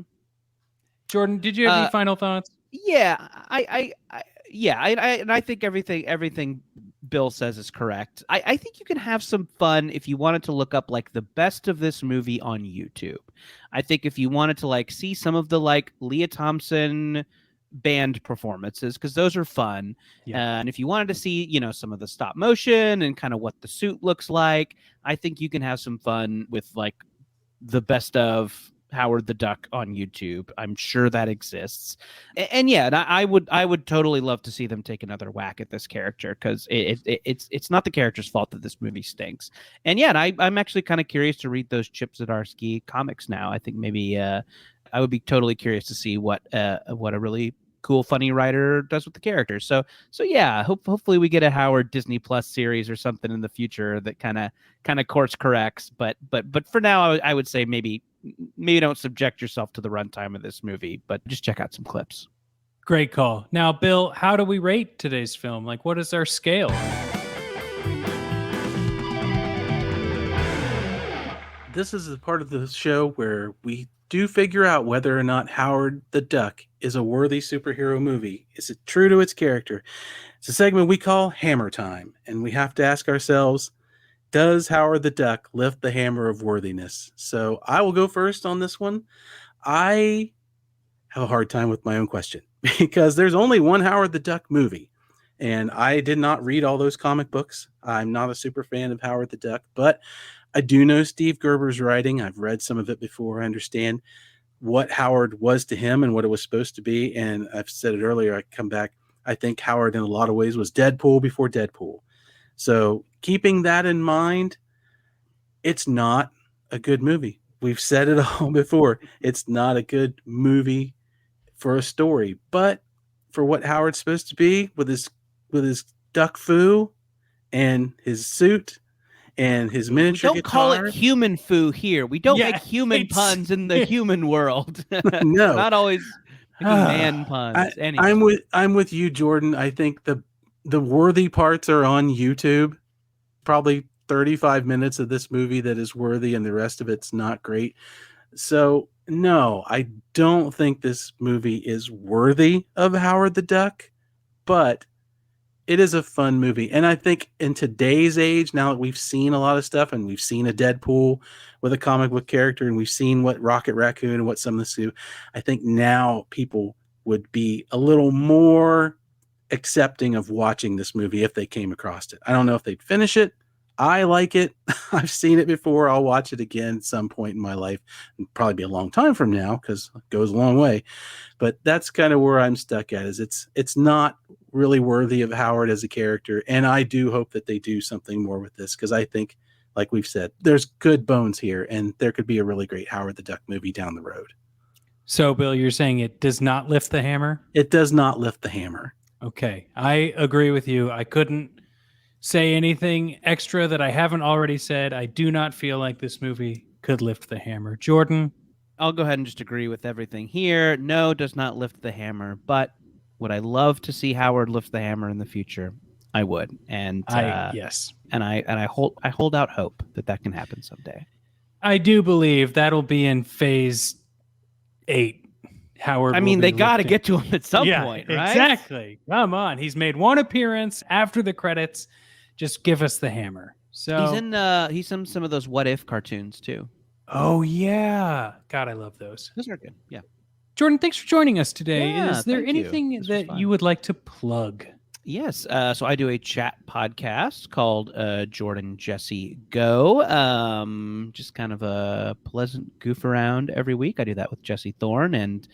Jordan, did you have any final thoughts? Yeah, I think everything Bill says is correct. I think you can have some fun if you wanted to look up like the best of this movie on YouTube. I think if you wanted to like see some of the like Leah Thompson band performances, because those are fun. And if you wanted to see, some of the stop motion and kind of what the suit looks like, I think you can have some fun with like the best of Howard the Duck on YouTube. I'm sure that exists. And I would totally love to see them take another whack at this character, because it's not the character's fault that this movie stinks. And I'm actually kind of curious to read those Chip Zdarsky comics now. I think maybe I would be totally curious to see what a really cool, funny writer does with the characters. So yeah, hopefully we get a Howard Disney Plus series or something in the future that kind of course corrects. But for now, I would say maybe don't subject yourself to the runtime of this movie, but just check out some clips. Great call. Now, Bill, how do we rate today's film? Like, what is our scale? this is a part of the show where we do figure out whether or not Howard the Duck is a worthy superhero movie. Is it true to its character? It's a segment we call Hammer Time, and we have to ask ourselves, does Howard the Duck lift the hammer of worthiness? So I will go first on this one. I have a hard time with my own question because there's only one Howard the Duck movie. And I did not read all those comic books. I'm not a super fan of Howard the Duck, but I do know Steve Gerber's writing. I've read some of it before. I understand what Howard was to him and what it was supposed to be. And I've said it earlier, I come back. I think Howard in a lot of ways was Deadpool before Deadpool. So keeping that in mind, it's not a good movie. We've said it all before. It's not a good movie for a story, but for what Howard's supposed to be with his duck foo and his suit and his miniature We don't call guitar. it human foo here. We don't make human puns in the human world. No, not always making man puns. Anyway. I'm with you, Jordan. I think the worthy parts are on YouTube. Probably 35 minutes of this movie that is worthy, and the rest of it's not great. So no, I don't think this movie is worthy of Howard the Duck, but it is a fun movie. And I think in today's age, now that we've seen a lot of stuff and we've seen a Deadpool with a comic book character and we've seen what Rocket Raccoon and what some of this do, I think now people would be a little more accepting of watching this movie if they came across it. I don't know if they'd finish it. I like it. I've seen it before. I'll watch it again at some point in my life. It'll probably be a long time from now because it goes a long way. But that's kind of where I'm stuck at, is it's not really worthy of Howard as a character. And I do hope that they do something more with this, because I think, like we've said, there's good bones here and there could be a really great Howard the Duck movie down the road. So, Bill, you're saying it does not lift the hammer? It does not lift the hammer. Okay. I agree with you. I couldn't say anything extra that I haven't already said. I do not feel like this movie could lift the hammer. Jordan? I'll go ahead and just agree with everything here. No, does not lift the hammer, but would I love to see Howard lift the hammer in the future? I would. And yes. And I hold out hope that can happen someday. I do believe that'll be in phase 8. Howard. I mean, they got to get to him at some point, right? Exactly. Come on. He's made one appearance after the credits. Just give us the hammer. So he's in some of those What If cartoons too. Oh yeah. God, I love those. Those are good. Yeah. Jordan, thanks for joining us today. Yeah, is there anything that you would like to plug? Yes. So I do a chat podcast called Jordan Jesse Go. Just kind of a pleasant goof around every week. I do that with Jesse Thorne and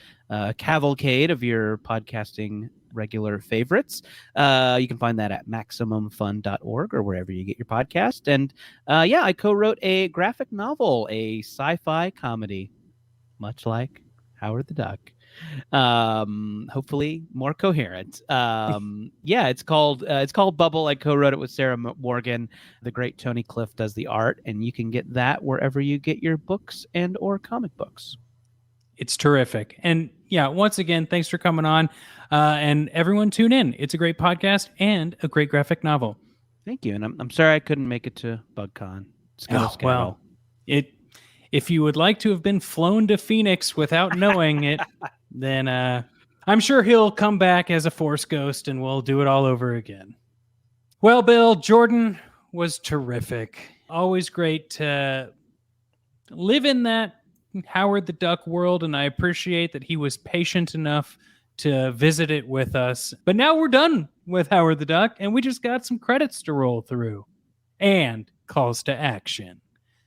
cavalcade of your podcasting regular favorites. You can find that at MaximumFun.org or wherever you get your podcast. And I co-wrote a graphic novel, a sci-fi comedy, much like Howard the Duck. Hopefully more coherent. It's called Bubble. I co-wrote it with Sarah Morgan. The great Tony Cliff does the art, and you can get that wherever you get your books and or comic books. It's terrific. And once again, thanks for coming on. And everyone tune in. It's a great podcast and a great graphic novel. Thank you. And I'm sorry I couldn't make it to BugCon. Well, if you would like to have been flown to Phoenix without knowing it, then I'm sure he'll come back as a Force ghost and we'll do it all over again. Well, Bill, Jordan was terrific. Always great to live in that Howard the Duck world, and I appreciate that he was patient enough to visit it with us. But now we're done with Howard the Duck, and we just got some credits to roll through and calls to action.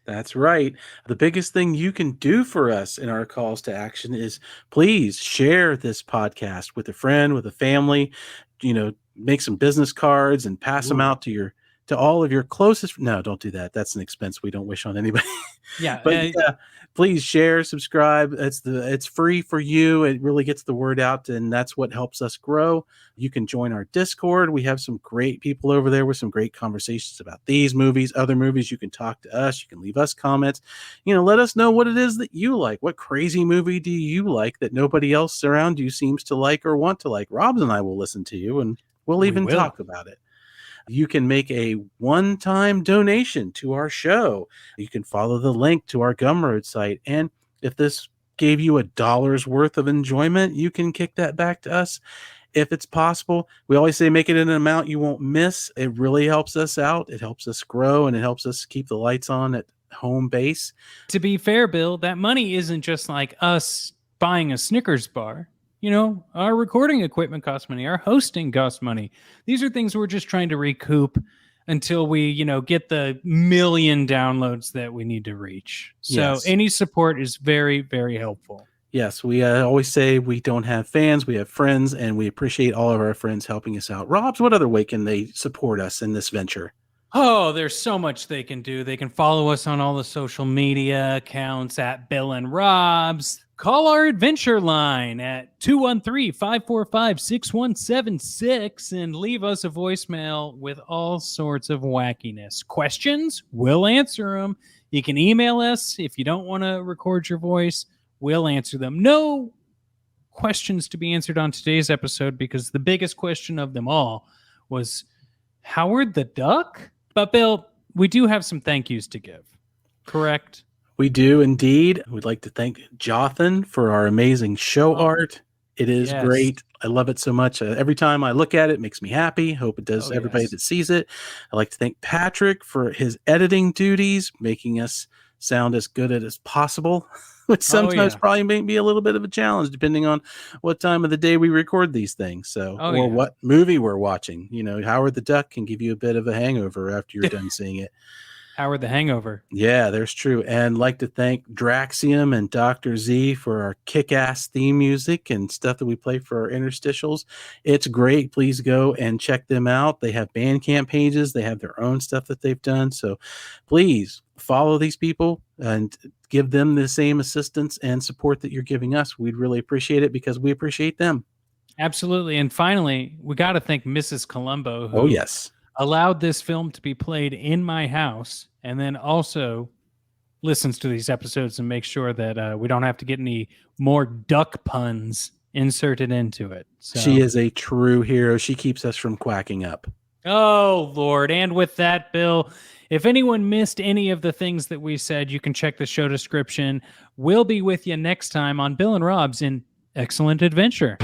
That's right. The biggest thing you can do for us in our calls to action is please share this podcast with a friend, with a family, make some business cards and pass them out to all of your closest. No, don't do that. That's an expense we don't wish on anybody. Yeah. But please share, subscribe. It's free for you. It really gets the word out, and that's what helps us grow. You can join our Discord. We have some great people over there with some great conversations about these movies, other movies. You can talk to us. You can leave us comments. Let us know what it is that you like. What crazy movie do you like that nobody else around you seems to like or want to like? Robs and I will listen to you, and we'll even talk about it. You can make a one-time donation to our show. You can follow the link to our Gumroad site. And if this gave you $1 worth of enjoyment, you can kick that back to us if it's possible. We always say make it an amount you won't miss. It really helps us out. It helps us grow, and it helps us keep the lights on at home base. To be fair, Bill, that money isn't just like us buying a Snickers bar. You know, our recording equipment costs money. Our hosting costs money. These are things we're just trying to recoup until we, get the million downloads that we need to reach. So Yes. any support is very, very helpful. Yes, we always say we don't have fans, we have friends, and we appreciate all of our friends helping us out. Robs, what other way can they support us in this venture? Oh, there's so much they can do. They can follow us on all the social media accounts at Bill and Robs. Call our adventure line at 213-545-6176 and leave us a voicemail with all sorts of wackiness. Questions? We'll answer them. You can email us if you don't want to record your voice. We'll answer them. No questions to be answered on today's episode because the biggest question of them all was Howard the Duck? But Bill, we do have some thank yous to give, correct? We do indeed. We'd like to thank Jothan for our amazing show art. It is great. I love it so much. Every time I look at it, it makes me happy. Hope it does everybody that sees it. I'd like to thank Patrick for his editing duties, making us sound as good as possible, which sometimes probably may be a little bit of a challenge depending on what time of the day we record these things. So, what movie we're watching. Howard the Duck can give you a bit of a hangover after you're done seeing it. Howard the Hangover. Yeah, there's true. And like to thank Draxium and Dr. Z for our kick-ass theme music and stuff that we play for our interstitials. It's great. Please go and check them out. They have Bandcamp pages. They have their own stuff that they've done. So please follow these people and give them the same assistance and support that you're giving us. We'd really appreciate it because we appreciate them. Absolutely. And finally, we got to thank Mrs. Columbo, who allowed this film to be played in my house and then also listens to these episodes and makes sure that we don't have to get any more duck puns inserted into it. So, she is a true hero. She keeps us from quacking up. Oh, Lord. And with that, Bill, if anyone missed any of the things that we said, you can check the show description. We'll be with you next time on Bill and Rob's in Excellent Adventure.